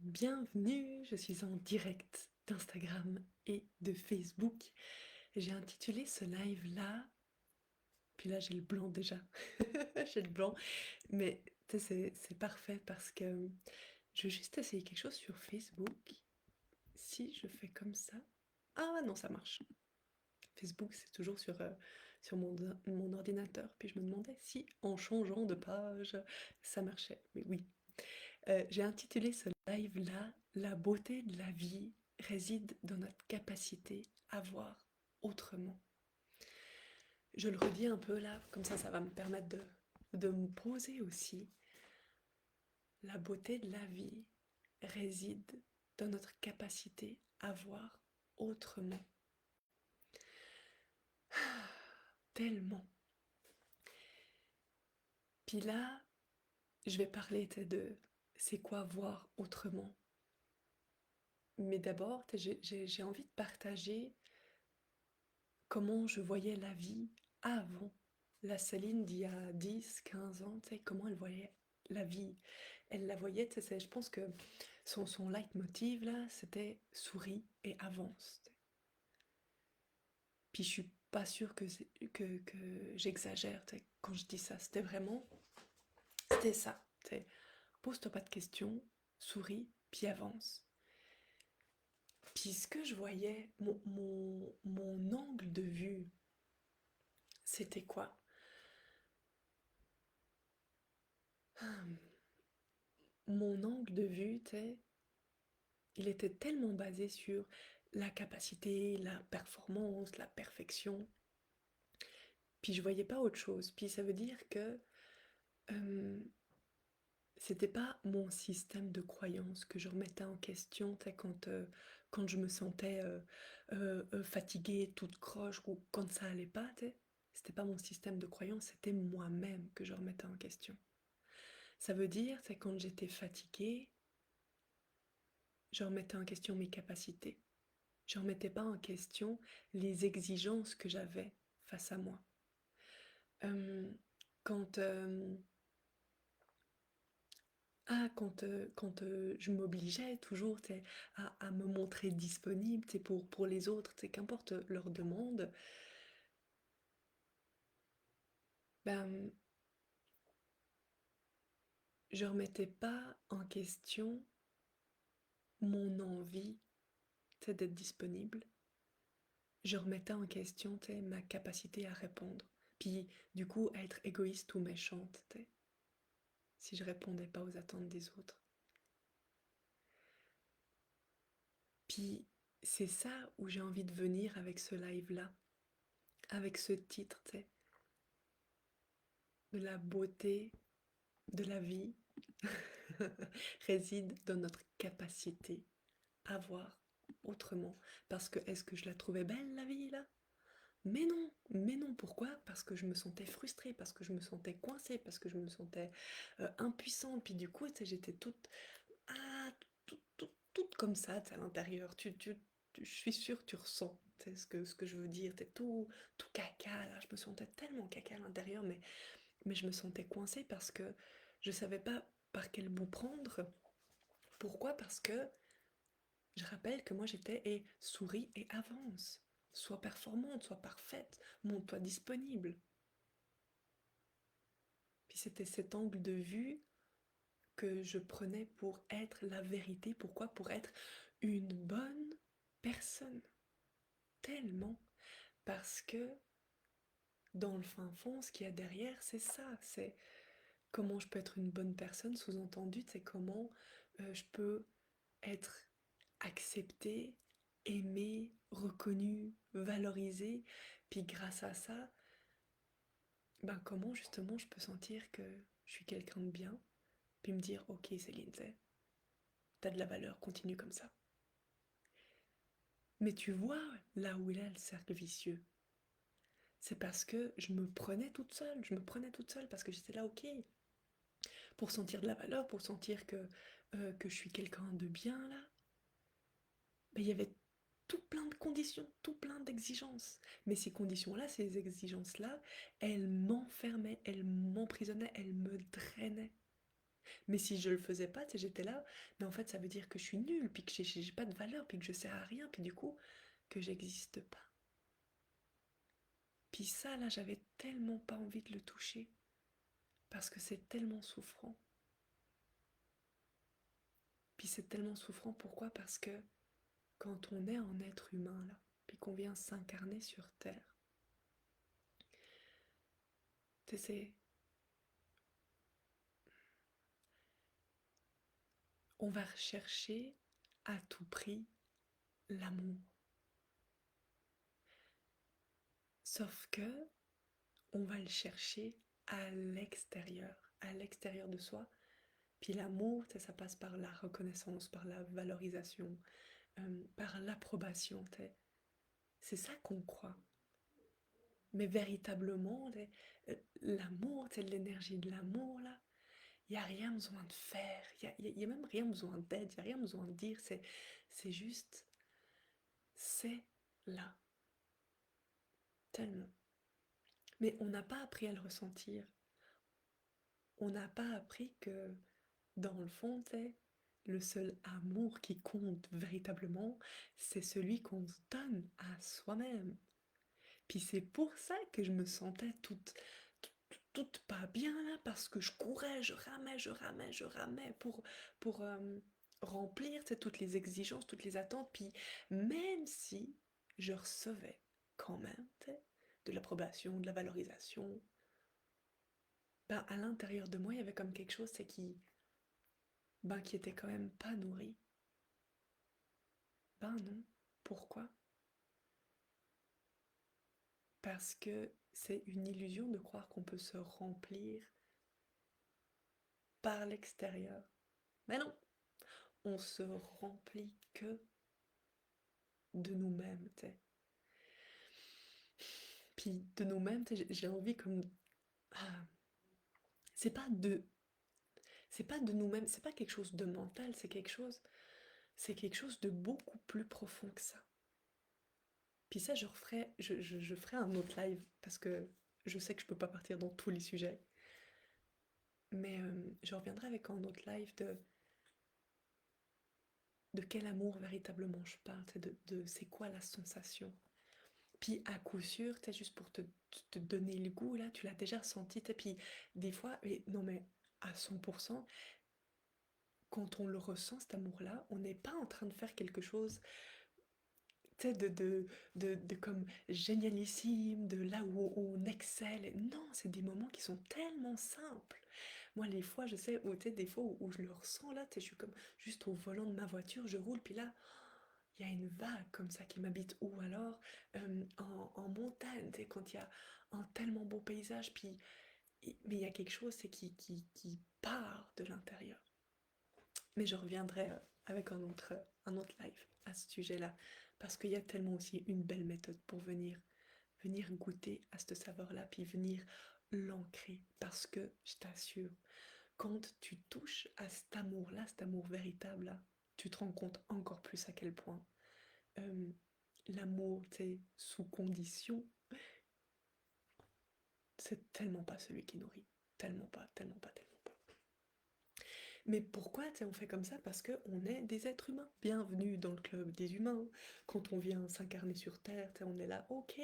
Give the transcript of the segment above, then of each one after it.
Bienvenue, je suis en direct d'Instagram et de Facebook. J'ai intitulé ce live-là, puis là j'ai le blanc déjà, j'ai le blanc, mais tu sais, c'est parfait parce que je veux juste essayer quelque chose sur Facebook. Si je fais comme ça... Ah non, ça marche. Facebook, c'est toujours sur mon ordinateur, puis je me demandais si en changeant de page, ça marchait. Mais oui. J'ai intitulé ce live-là «La beauté de la vie réside dans notre capacité à voir autrement». Je le redis un peu là, comme ça va me permettre de me poser aussi. La beauté de la vie réside dans notre capacité à voir autrement. Tellement. Puis là, je vais parler de c'est quoi voir autrement. Mais d'abord, j'ai envie de partager comment je voyais la vie avant. La Céline d'il y a 10, 15 ans, tu sais, comment elle voyait la vie. Elle la voyait, tu sais, je pense que son leitmotiv, là, c'était souris et avance. Puis je suis pas sûre que j'exagère, tu sais, quand je dis ça. C'était ça, tu sais. Pose-toi pas de questions, souris, puis avance. Puis ce que je voyais, mon angle de vue, c'était quoi? Mon angle de vue, tu sais, il était tellement basé sur la capacité, la performance, la perfection. Puis je voyais pas autre chose. Puis ça veut dire que euh, c'était pas mon système de croyance que je remettais en question, tu sais, quand je me sentais fatiguée, toute croche, ou quand ça allait pas, tu sais. C'était pas mon système de croyance, c'était moi-même que je remettais en question. Ça veut dire, c'est quand j'étais fatiguée, je remettais en question mes capacités. Je ne remettais pas en question les exigences que j'avais face à moi. Euh, quand je m'obligeais toujours à me montrer disponible pour les autres, qu'importe leur demande, ben, je ne remettais pas en question mon envie d'être disponible. Je remettais en question ma capacité à répondre. Puis du coup, à être égoïste ou méchante, si je répondais pas aux attentes des autres. Puis c'est ça où j'ai envie de venir avec ce live-là, avec ce titre, tu sais, de la beauté de la vie réside dans notre capacité à voir autrement. Parce que est-ce que je la trouvais belle la vie là? Mais non, pourquoi? Parce que je me sentais frustrée, parce que je me sentais coincée, parce que je me sentais impuissante, puis du coup, tu sais, j'étais ah, toute comme ça, tu sais, à l'intérieur. Je suis sûre que tu ressens, tu sais, ce que je veux dire. T'es tout caca, là. Je me sentais tellement caca à l'intérieur, mais je me sentais coincée parce que je savais pas par quel bout prendre. Pourquoi? Parce que je rappelle que moi j'étais et souris et avance. Sois performante, sois parfaite, montre-toi disponible. Puis c'était cet angle de vue que je prenais pour être la vérité. Pourquoi? Pour être une bonne personne. Tellement. Parce que dans le fin fond, ce qu'il y a derrière, c'est ça. C'est comment je peux être une bonne personne, sous-entendu, c'est comment je peux être acceptée, aimée, reconnue, valorisée. Puis grâce à ça, ben comment justement je peux sentir que je suis quelqu'un de bien, puis me dire ok Céline, t'as de la valeur, continue comme ça. Mais tu vois là où il est le cercle vicieux. C'est parce que je me prenais toute seule parce que j'étais là ok, pour sentir de la valeur, pour sentir que je suis quelqu'un de bien là. Mais il y avait tout plein de conditions, tout plein d'exigences. Mais ces conditions-là, ces exigences-là, elles m'enfermaient, elles m'emprisonnaient, elles me drainaient. Mais si je le faisais pas, tu sais, j'étais là, mais en fait, ça veut dire que je suis nulle, puis que j'ai pas de valeur, puis que je sers à rien, puis du coup, que j'existe pas. Puis ça, là, j'avais tellement pas envie de le toucher, parce que c'est tellement souffrant. Puis c'est tellement souffrant, pourquoi? Parce que quand on est un être humain, là, puis qu'on vient s'incarner sur Terre, tu sais, on va rechercher à tout prix l'amour. Sauf que on va le chercher à l'extérieur de soi. Puis l'amour, ça passe par la reconnaissance, par la valorisation, par l'approbation. C'est ça qu'on croit. Mais véritablement, l'amour, l'énergie de l'amour, là, il n'y a rien besoin de faire, y a même rien besoin d'être, il n'y a rien besoin de dire, c'est juste, c'est là, tellement. Mais on n'a pas appris à le ressentir. On n'a pas appris que, dans le fond, le seul amour qui compte véritablement, c'est celui qu'on se donne à soi-même. Puis c'est pour ça que je me sentais toute pas bien là, parce que je courais, je ramais pour remplir toutes les exigences, toutes les attentes. Puis même si je recevais quand même de l'approbation, de la valorisation, ben, à l'intérieur de moi, il y avait comme quelque chose qui était quand même pas nourri. Ben non. Pourquoi? Parce que c'est une illusion de croire qu'on peut se remplir par l'extérieur. Mais non, on se remplit que de nous-mêmes, tu sais. Puis de nous-mêmes, j'ai envie comme... Ah, c'est pas de... C'est pas de nous-mêmes, c'est pas quelque chose de mental, c'est quelque chose de beaucoup plus profond que ça. Puis ça, je ferai un autre live parce que je sais que je peux pas partir dans tous les sujets. Mais je reviendrai avec un autre live de quel amour véritablement je parle, de c'est quoi la sensation. Puis à coup sûr, juste pour te donner le goût, là, tu l'as déjà senti, puis des fois, mais, non mais à 100%, quand on le ressent, cet amour-là, on n'est pas en train de faire quelque chose, tu sais, de comme génialissime, de là où on excelle. Non, c'est des moments qui sont tellement simples. Moi, les fois, je sais, ou tu sais, des fois où je le ressens, là, tu sais, je suis comme juste au volant de ma voiture, je roule, puis là, il y a une vague comme ça qui m'habite. Ou alors, en montagne, tu sais, quand il y a un tellement beau paysage, puis, mais il y a quelque chose, c'est qui part de l'intérieur. Mais je reviendrai avec un autre live à ce sujet-là, parce qu'il y a tellement aussi une belle méthode pour venir goûter à ce saveur-là, puis venir l'ancrer, parce que je t'assure, quand tu touches à cet amour-là, cet amour véritable-là, tu te rends compte encore plus à quel point euh, l'amour, tu sais, sous condition, c'est tellement pas celui qui nourrit. Tellement pas, tellement pas, tellement pas. Mais pourquoi on fait comme ça? Parce qu'on est des êtres humains. Bienvenue dans le club des humains. Quand on vient s'incarner sur Terre, on est là, ok,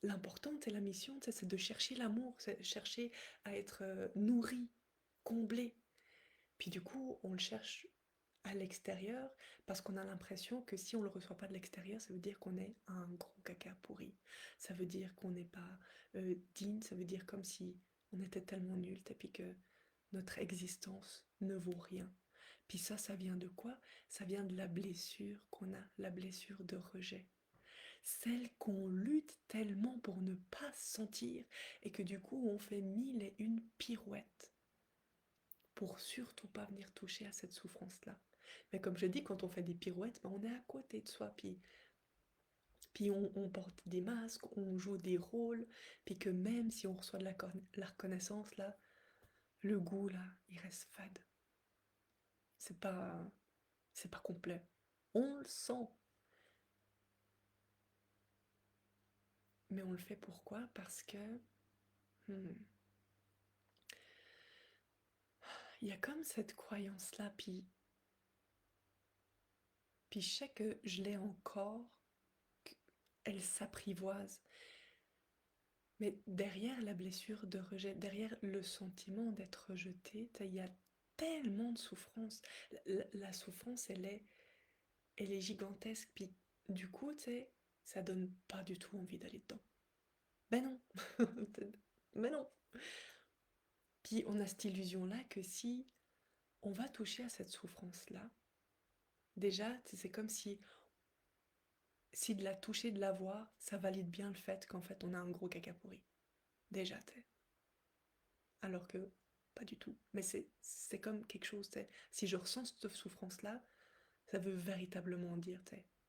l'important, la mission, c'est de chercher l'amour, c'est chercher à être nourri, comblé. Puis du coup, on le cherche à l'extérieur parce qu'on a l'impression que si on le reçoit pas de l'extérieur, ça veut dire qu'on est un gros caca pourri. Ça veut dire qu'on n'est pas digne, ça veut dire comme si on était tellement nul et puis que notre existence ne vaut rien. Puis ça vient de quoi? Ça vient de la blessure qu'on a, la blessure de rejet. Celle qu'on lutte tellement pour ne pas sentir et que du coup on fait mille et une pirouettes pour surtout pas venir toucher à cette souffrance-là. Mais comme je dis, quand on fait des pirouettes, ben on est à côté de soi, puis on porte des masques, on joue des rôles, puis que même si on reçoit de la reconnaissance, là, le goût, là, il reste fade. C'est pas, c'est pas complet. On le sent, mais on le fait pourquoi? Parce que hmm, il y a comme cette croyance-là, puis je sais que je l'ai encore, elle s'apprivoise. Mais derrière la blessure de rejet, derrière le sentiment d'être rejeté, il y a tellement de souffrance. La souffrance, elle est gigantesque. Puis du coup, ça donne pas du tout envie d'aller dedans. Ben non. Mais non. Puis on a cette illusion-là que si on va toucher à cette souffrance-là, déjà, c'est comme si de la toucher, de la voir, ça valide bien le fait qu'en fait on a un gros caca pourri. Déjà, alors que pas du tout. Mais c'est comme quelque chose, si je ressens cette souffrance-là, ça veut véritablement dire,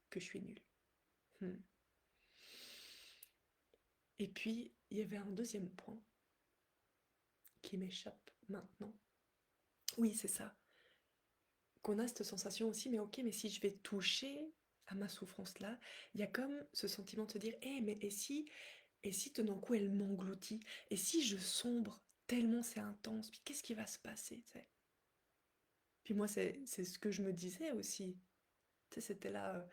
que je suis nulle. Hmm. Et puis, il y avait un deuxième point qui m'échappe maintenant. Oui, c'est ça. Qu'on a cette sensation aussi, mais ok, mais si je vais toucher à ma souffrance-là, il y a comme ce sentiment de se dire, hé, mais et si tout d'un coup elle m'engloutit, et si je sombre tellement c'est intense, puis qu'est-ce qui va se passer, tu sais. Puis moi, c'est ce que je me disais aussi. Tu sais, c'était là,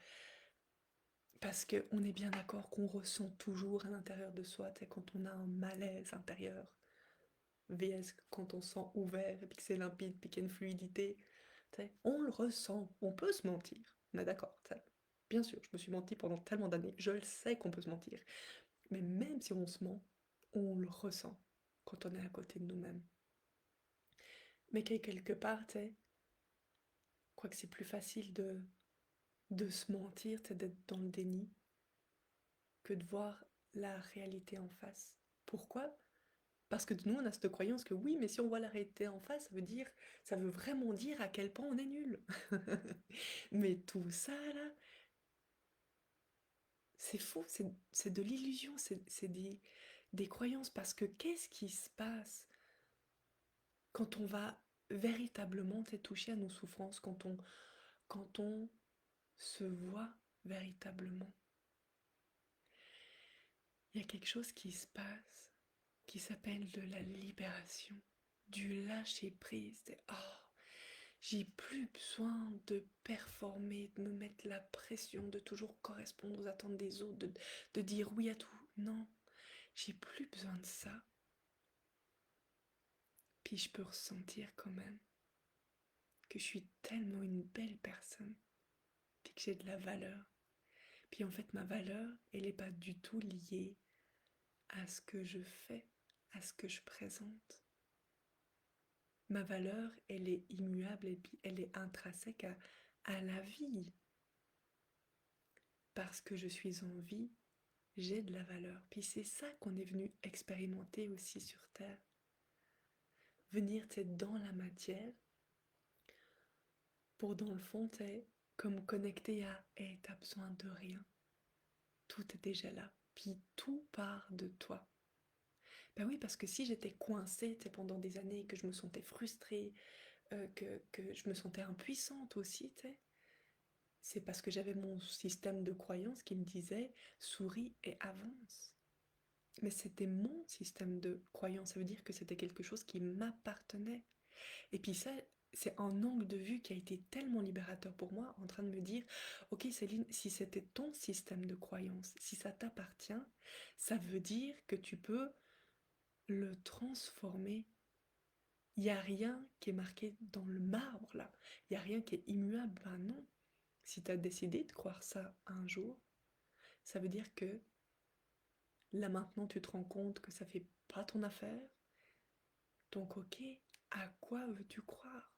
parce qu'on est bien d'accord qu'on ressent toujours à l'intérieur de soi, tu sais, quand on a un malaise intérieur, vs quand on sent ouvert, et puis que c'est limpide, puis qu'il y a une fluidité, tu sais, on le ressent, on peut se mentir, on est d'accord, tu sais. Bien sûr, je me suis menti pendant tellement d'années, je le sais qu'on peut se mentir, mais même si on se ment, on le ressent quand on est à côté de nous-mêmes. Mais quelque part, tu sais, je crois que c'est plus facile de se mentir, tu sais, d'être dans le déni, que de voir la réalité en face. Pourquoi? Parce que nous, on a cette croyance que oui, mais si on voit la réalité en face, ça veut vraiment dire à quel point on est nul. Mais tout ça, là, c'est faux, c'est de l'illusion, c'est des croyances. Parce que qu'est-ce qui se passe quand on va véritablement être touché à nos souffrances, quand on se voit véritablement? Il y a quelque chose qui se passe qui s'appelle de la libération, du lâcher prise. Oh, j'ai plus besoin de performer, de me mettre la pression, de toujours correspondre aux attentes des autres, de dire oui à tout. Non, j'ai plus besoin de ça. Puis je peux ressentir quand même que je suis tellement une belle personne, puis que j'ai de la valeur. Puis en fait, ma valeur, elle n'est pas du tout liée à ce que je fais, à ce que je présente. Ma valeur, elle est immuable et puis elle est intrinsèque à la vie. Parce que je suis en vie, j'ai de la valeur. Puis c'est ça qu'on est venu expérimenter aussi sur Terre. Venir, dans la matière, pour dans le fond, comme connecter à hey, t'as besoin de rien. Tout est déjà là. Puis tout part de toi. Ben oui, parce que si j'étais coincée pendant des années, que je me sentais frustrée, que je me sentais impuissante aussi, c'est parce que j'avais mon système de croyance qui me disait souris et avance. Mais c'était mon système de croyance, ça veut dire que c'était quelque chose qui m'appartenait. Et puis ça, c'est un angle de vue qui a été tellement libérateur pour moi, en train de me dire, ok Céline, si c'était ton système de croyance, si ça t'appartient, ça veut dire que tu peux le transformer. Il n'y a rien qui est marqué dans le marbre là, il n'y a rien qui est immuable, ben non. Si tu as décidé de croire ça un jour, ça veut dire que là maintenant tu te rends compte que ça fait pas ton affaire. Donc ok, à quoi veux-tu croire?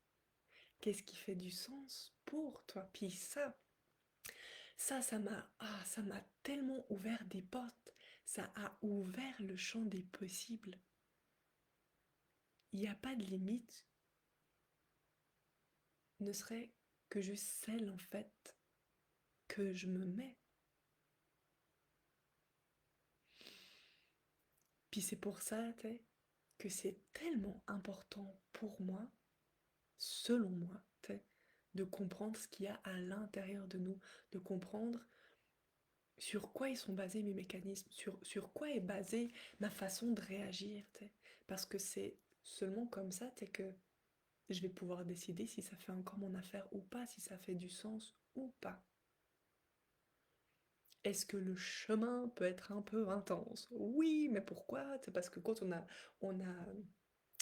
Qu'est-ce qui fait du sens pour toi? Puis ça m'a tellement ouvert des portes. Ça a ouvert le champ des possibles. Il n'y a pas de limite, ne serait que juste celle en fait que je me mets. Puis c'est pour ça, que c'est tellement important pour moi, selon moi, de comprendre ce qu'il y a à l'intérieur de nous, de comprendre sur quoi ils sont basés mes mécanismes, sur quoi est basée ma façon de réagir, Parce que c'est seulement comme ça, que je vais pouvoir décider si ça fait encore mon affaire ou pas, si ça fait du sens ou pas. Est-ce que le chemin peut être un peu intense? Oui, mais pourquoi? C'est parce que quand on a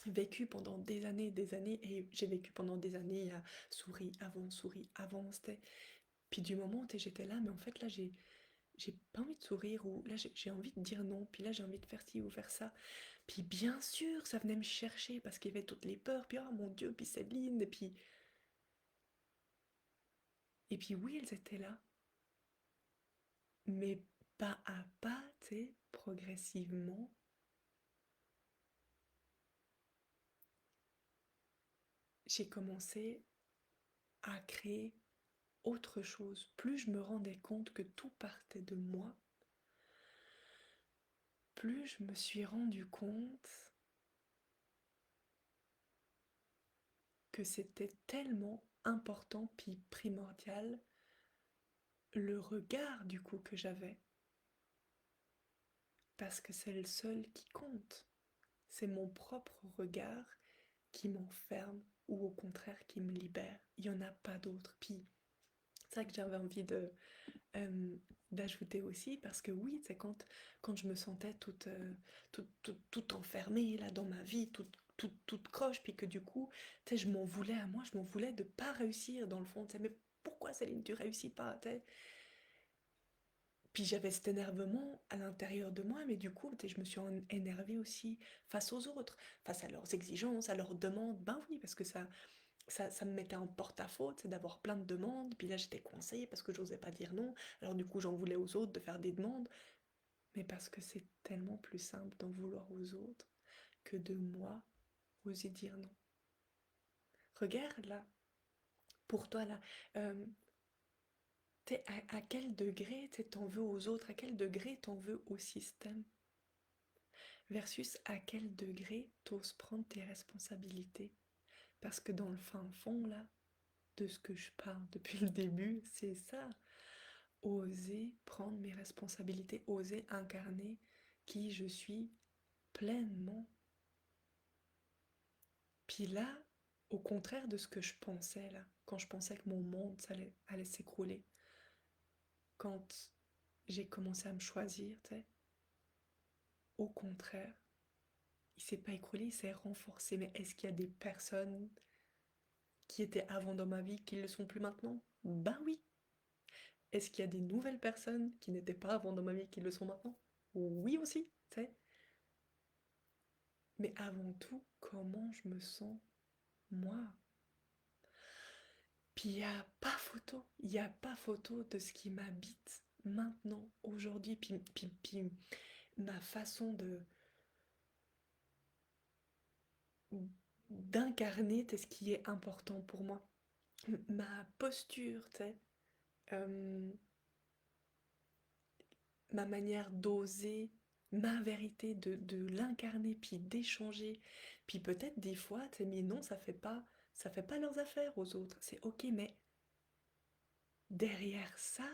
vécu pendant des années, et j'ai vécu pendant des années à souris, avance, puis du moment où j'étais là, mais en fait là j'ai pas envie de sourire, ou là j'ai envie de dire non, puis là j'ai envie de faire ci ou faire ça. Puis bien sûr, ça venait me chercher parce qu'il y avait toutes les peurs, puis oh mon Dieu, puis Céline, et puis oui, elles étaient là, mais pas à pas, tu sais, progressivement, j'ai commencé à créer autre chose. Plus je me rendais compte que tout partait de moi, plus je me suis rendu compte que c'était tellement important puis primordial le regard du coup que j'avais, parce que c'est le seul qui compte. C'est mon propre regard qui m'enferme ou au contraire qui me libère. Il n'y en a pas d'autre. Puis c'est ça que j'avais envie euh, d'ajouter aussi, parce que oui, c'est quand je me sentais toute enfermée là dans ma vie, toute croche, puis que du coup, tu sais, je m'en voulais à moi, je m'en voulais de pas réussir dans le fond. Tu sais, mais pourquoi Céline, tu réussis pas, tu sais. Puis j'avais cet énervement à l'intérieur de moi, mais du coup, tu sais, je me suis énervée aussi face aux autres, face à leurs exigences, à leurs demandes. Ben oui, parce que ça me mettait en porte-à-faux, c'est d'avoir plein de demandes, puis là j'étais coincée parce que j'osais pas dire non, alors du coup j'en voulais aux autres de faire des demandes, mais parce que c'est tellement plus simple d'en vouloir aux autres que de moi oser dire non. Regarde là, pour toi là, euh, t'es à quel degré t'en veux aux autres, à quel degré t'en veux au système, versus à quel degré t'oses prendre tes responsabilités. Parce que dans le fin fond là, de ce que je parle depuis le début, c'est ça. Oser prendre mes responsabilités, oser incarner qui je suis pleinement. Puis là, au contraire de ce que je pensais là, quand je pensais que mon monde allait s'écrouler, quand j'ai commencé à me choisir, tu sais, au contraire, il s'est pas écroulé, il s'est renforcé. Mais est-ce qu'il y a des personnes qui étaient avant dans ma vie qui ne le sont plus maintenant? Ben oui. Est-ce qu'il y a des nouvelles personnes qui n'étaient pas avant dans ma vie qui le sont maintenant? Oui aussi, tu sais. Mais avant tout, comment je me sens moi? Puis il n'y a pas photo de ce qui m'habite maintenant, aujourd'hui, puis ma façon d'incarner ce qui est important pour moi. Ma posture, tu sais, euh, ma manière d'oser, ma vérité, de l'incarner, puis d'échanger. Puis peut-être des fois, tu sais, mais non, ça fait pas leurs affaires aux autres. C'est ok, mais derrière ça,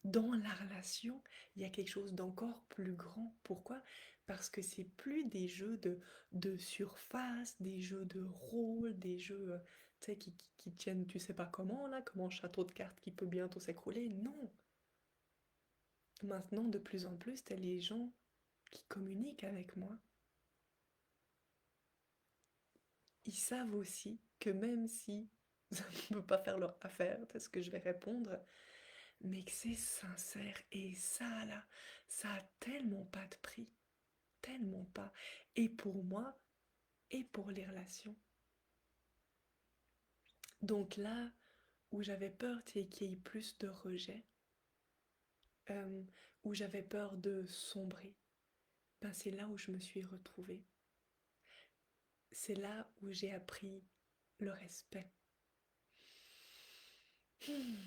dans la relation, il y a quelque chose d'encore plus grand. Pourquoi? Parce que c'est plus des jeux de surface, des jeux de rôle, des jeux tu sais, qui tiennent tu sais pas comment, là, comme un château de cartes qui peut bientôt s'écrouler. Non! Maintenant, de plus en plus, t'as les gens qui communiquent avec moi. Ils savent aussi que même si ça ne peut pas faire leur affaire, c'est ce que je vais répondre, mais que c'est sincère. Et ça, là, ça a tellement pas de prix. Tellement pas. Et pour moi, et pour les relations. Donc là où j'avais peur qu'il y ait plus de rejet, euh, où j'avais peur de sombrer, ben c'est là où je me suis retrouvée. C'est là où j'ai appris le respect. Hmm.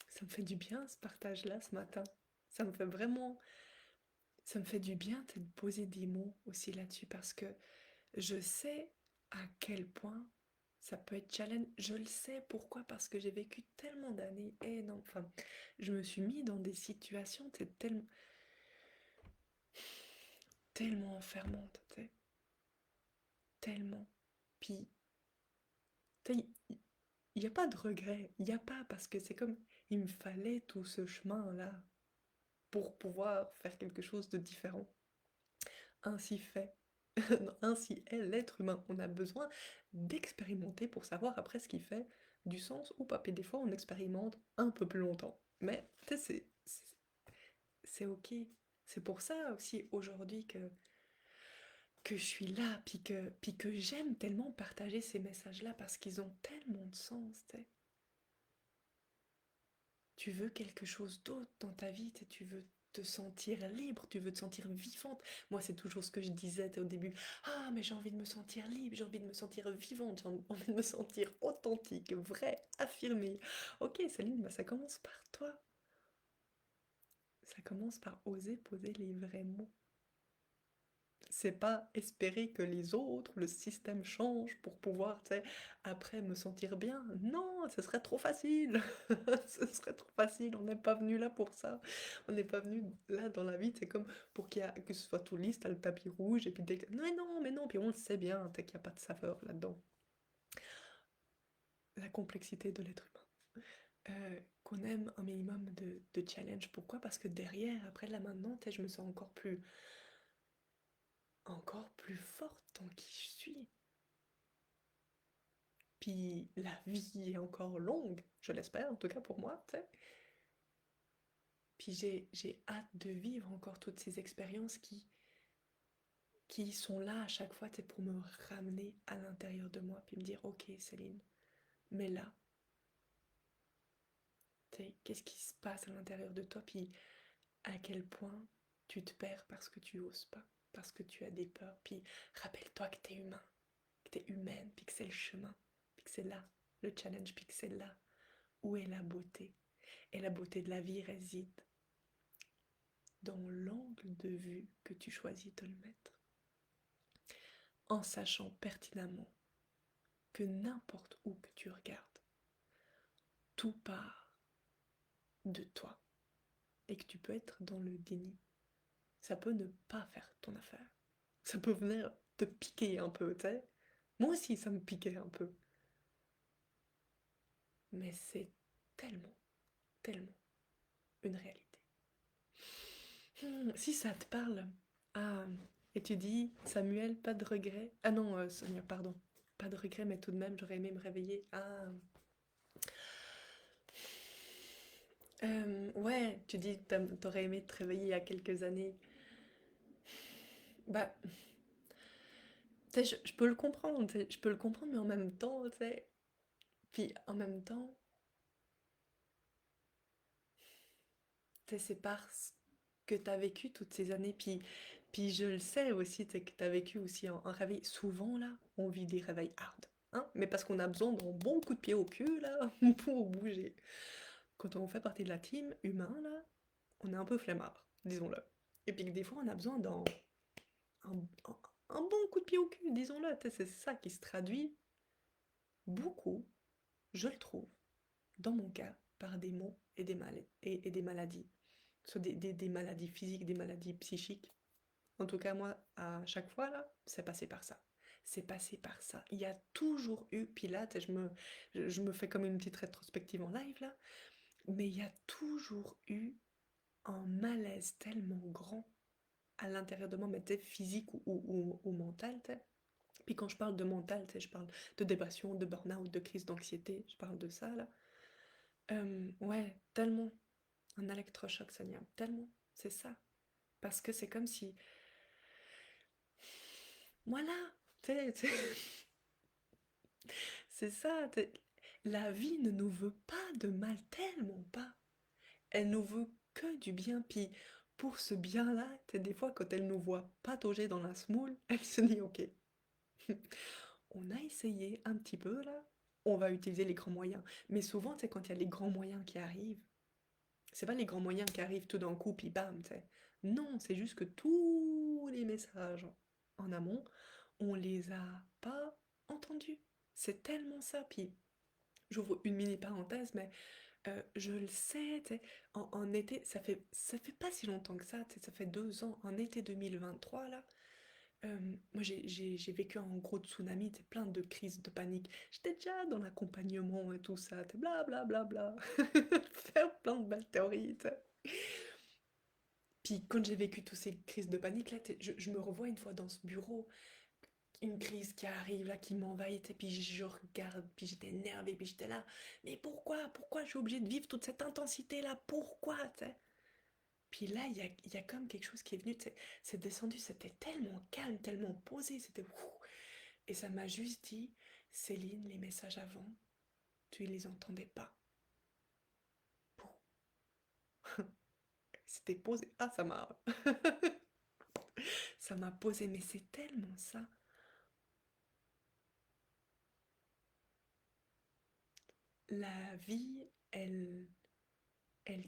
Ça me fait du bien ce partage-là ce matin. Ça me fait vraiment, ça me fait du bien de poser des mots aussi là-dessus, parce que je sais à quel point ça peut être challenge. Je le sais pourquoi, parce que j'ai vécu tellement d'années et non, enfin, je me suis mis dans des situations tellement enfermantes, tu sais, tellement. Puis, il n'y a pas de regret, il n'y a pas, parce que c'est comme, il me fallait tout ce chemin-là pour pouvoir faire quelque chose de différent. Ainsi fait, ainsi est l'être humain. On a besoin d'expérimenter pour savoir après ce qui fait du sens ou pas. Puis des fois, on expérimente un peu plus longtemps. Mais tu sais, c'est ok. C'est pour ça aussi aujourd'hui que je suis là, puis que j'aime tellement partager ces messages-là parce qu'ils ont tellement de sens, tu sais. Tu veux quelque chose d'autre dans ta vie, tu veux te sentir libre, tu veux te sentir vivante. Moi, c'est toujours ce que je disais au début. Ah, mais j'ai envie de me sentir libre, j'ai envie de me sentir vivante, j'ai envie de me sentir authentique, vraie, affirmée. Ok, Céline, bah, ça commence par toi. Ça commence par oser poser les vrais mots. C'est pas espérer que les autres, le système change pour pouvoir, tu sais, après me sentir bien. Non, ce serait trop facile. Ce serait trop facile. On n'est pas venu là pour ça. On n'est pas venu là dans la vie, c'est comme pour que ce soit tout lisse, t'as le tapis rouge, et puis dès que... Non, mais non, puis on le sait bien, t'as qu'il n'y a pas de saveur là-dedans. La complexité de l'être humain. Qu'on aime un minimum de challenge. Pourquoi? Parce que derrière, après là maintenant, tu sais, je me sens encore plus forte dans qui je suis. Puis la vie est encore longue, je l'espère, en tout cas pour moi, tu sais. Puis j'ai hâte de vivre encore toutes ces expériences qui sont là à chaque fois, tu sais, pour me ramener à l'intérieur de moi, puis me dire, ok Céline, mais là, tu sais, qu'est-ce qui se passe à l'intérieur de toi, puis à quel point tu te perds parce que tu oses pas, parce que tu as des peurs, puis rappelle-toi que t'es humain, que t'es humaine, puis que c'est le chemin, puis que c'est là, le challenge, puis que c'est là où est la beauté. Et la beauté de la vie réside dans l'angle de vue que tu choisis de le mettre, en sachant pertinemment que n'importe où que tu regardes, tout part de toi et que tu peux être dans le déni. Ça peut ne pas faire ton affaire. Ça peut venir te piquer un peu, tu sais. Moi aussi, ça me piquait un peu. Mais c'est tellement, tellement une réalité. Si ça te parle, ah, et tu dis, Samuel, pas de regret. Ah non, Sonia, pardon. Pas de regret, mais tout de même, j'aurais aimé me réveiller. Ah, ouais, tu dis que t'aurais aimé te réveiller il y a quelques années. Bah, tu sais, je peux le comprendre, tu sais, je peux le comprendre, mais en même temps, tu sais, puis en même temps, tu sais, c'est parce que t'as vécu toutes ces années, puis je le sais aussi, tu sais, que t'as vécu aussi un réveil. Souvent, là, on vit des réveils hard, hein, mais parce qu'on a besoin d'un bon coup de pied au cul, là, pour bouger. Quand on fait partie de la team humain, là, on est un peu flemmard, disons-le. Et puis que des fois, on a besoin d'un un, un- un bon coup de pied au cul, disons-le. C'est ça qui se traduit beaucoup, je le trouve, dans mon cas, par des maux et et des maladies. Soit des maladies physiques, des maladies psychiques. En tout cas, moi, à chaque fois, là, c'est passé par ça. C'est passé par ça. Il y a toujours eu, puis là, je me fais comme une petite rétrospective en live, là, mais il y a toujours eu un malaise tellement grand à l'intérieur de moi, mais peut-être physique ou mental, tu sais. Puis quand je parle de mental, tu sais, je parle de dépression, de burn-out, de crise d'anxiété, je parle de ça, là. Ouais, tellement. Un électrochoc, Sonia, tellement. C'est ça. Parce que c'est comme si... Voilà, c'est ça. La vie ne nous veut pas de mal, tellement pas. Elle nous veut que du bien. Puis pour ce bien-là, des fois, quand elle nous voit patauger dans la semoule, elle se dit, ok, on a essayé un petit peu là, on va utiliser les grands moyens. Mais souvent, c'est quand il y a les grands moyens qui arrivent, c'est pas les grands moyens qui arrivent tout d'un coup, puis bam, tu sais. Non, c'est juste que tous les messages en amont, on les a pas entendus. C'est tellement ça. Puis j'ouvre une mini parenthèse, mais je le sais, tu sais, en été, ça fait pas si longtemps que ça, tu sais, ça fait 2 ans, en été 2023, là, Moi, j'ai vécu un gros tsunami, c'est plein de crises de panique. J'étais déjà dans l'accompagnement et tout ça, t'es bla bla bla bla. Faire plein de belles théories, tu sais. Puis quand j'ai vécu toutes ces crises de panique, là, je me revois une fois dans ce bureau, une crise qui arrive, là, qui m'envahit, et puis je regarde, puis j'étais énervée, puis j'étais là, mais pourquoi je suis obligée de vivre toute cette intensité-là? Pourquoi, tu sais? Puis là, il y a comme quelque chose qui est venu, tu sais, c'est descendu, c'était tellement calme, tellement posé, c'était ouf. Et ça m'a juste dit, Céline, les messages avant, tu les entendais pas. Pouf. C'était posé. Ah, ça m'a posé, mais c'est tellement ça. La vie, elle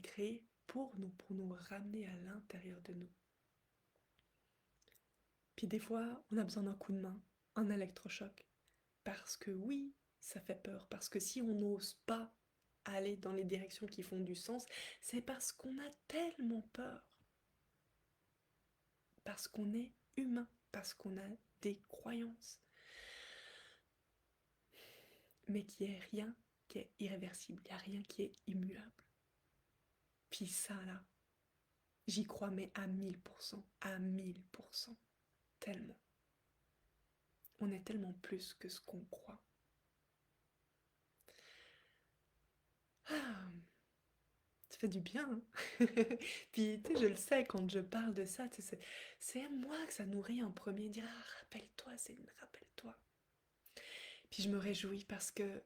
crée pour nous ramener à l'intérieur de nous. Puis des fois, on a besoin d'un coup de main, un électrochoc. Parce que oui, ça fait peur. Parce que si on n'ose pas aller dans les directions qui font du sens, c'est parce qu'on a tellement peur. Parce qu'on est humain. Parce qu'on a des croyances. Mais qu'il n'y ait rien qui est irréversible. Il n'y a rien qui est immuable. Puis ça, là, j'y crois, mais à 1000%. À 1000%. Tellement. On est tellement plus que ce qu'on croit. Ah, ça fait du bien, hein. Puis, tu sais, je le sais, quand je parle de ça, c'est à moi que ça nourrit en premier. Dire, ah, rappelle-toi, Céline, rappelle-toi. Puis je me réjouis parce que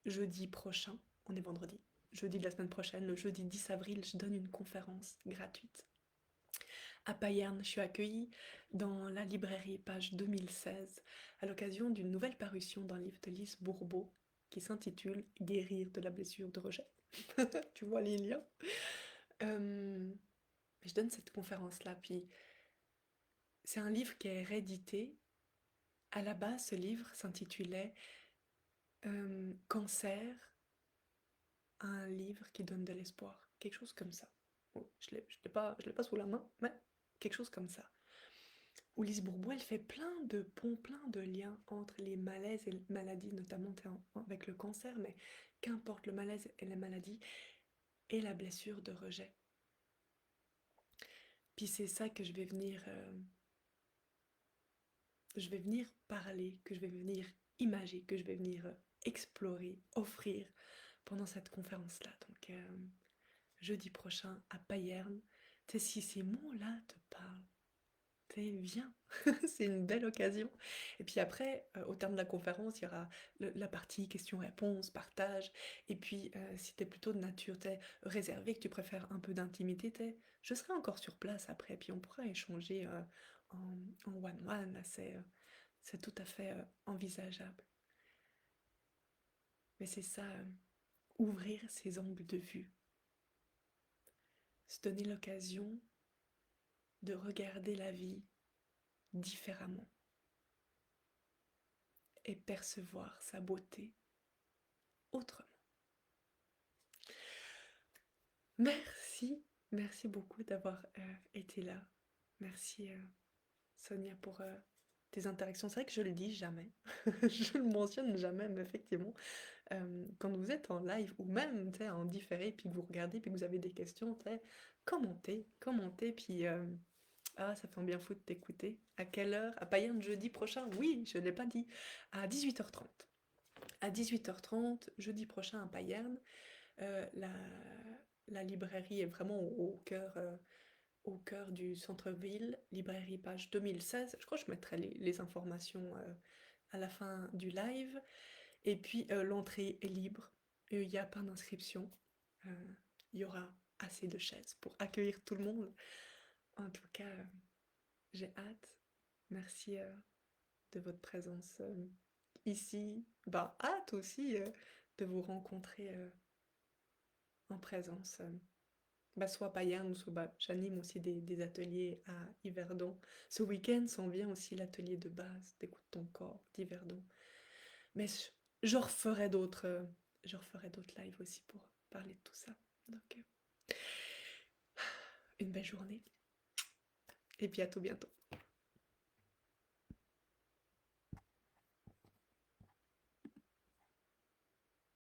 jeudi prochain, on est vendredi, jeudi de la semaine prochaine, le jeudi 10 avril, je donne une conférence gratuite. À Payerne, je suis accueillie dans la librairie page 2016 à l'occasion d'une nouvelle parution d'un livre de Lise Bourbeau qui s'intitule Guérir de la blessure de rejet. Tu vois les liens. Euh, je donne cette conférence-là, puis c'est un livre qui est réédité. À la base, ce livre s'intitulait Cancer, un livre qui donne de l'espoir. Quelque chose comme ça. Bon, je l'ai pas sous la main, mais quelque chose comme ça. Où Lise Bourbeau, elle fait plein de ponts, plein de liens entre les malaises et les maladies, notamment avec le cancer, mais qu'importe le malaise et la maladie, et la blessure de rejet. Puis c'est ça que je vais venir parler, que je vais venir imager, que je vais venir explorer, offrir pendant cette conférence-là. Donc jeudi prochain à Payerne, tu sais, si ces mots-là te parlent, viens, c'est une belle occasion. Et puis après, au terme de la conférence, il y aura la partie questions-réponses, partage. Et puis, si tu es plutôt de nature réservée, que tu préfères un peu d'intimité, je serai encore sur place après. Puis on pourra échanger en one-one. C'est tout à fait envisageable. Mais c'est ça, ouvrir ses angles de vue. Se donner l'occasion de regarder la vie différemment et percevoir sa beauté autrement. Merci, merci beaucoup d'avoir été là. Merci Sonia pour tes interactions. C'est vrai que je le dis jamais, je le mentionne jamais, mais effectivement, quand vous êtes en live ou même en différé, puis que vous regardez, puis que vous avez des questions, commentez, puis ah, ça fait bien fou de t'écouter. À quelle heure? À Payerne jeudi prochain? Oui, je ne l'ai pas dit. À 18h30. À 18h30, jeudi prochain à Payerne. La librairie est vraiment au cœur du centre-ville, librairie page 2016. Je crois que je mettrai les informations à la fin du live. Et puis l'entrée est libre, il n'y a pas d'inscription. Euh, il y aura assez de chaises pour accueillir tout le monde. En tout cas, j'ai hâte. Merci de votre présence ici. Bah, hâte aussi de vous rencontrer en présence. Bah, soit à Payerne, soit bah, j'anime aussi des ateliers à Yverdon. Ce week-end s'en vient aussi l'atelier de base d'Écoute ton corps d'Yverdon. Mais je referai d'autres lives aussi pour parler de tout ça. Donc, une belle journée et puis à tout bientôt.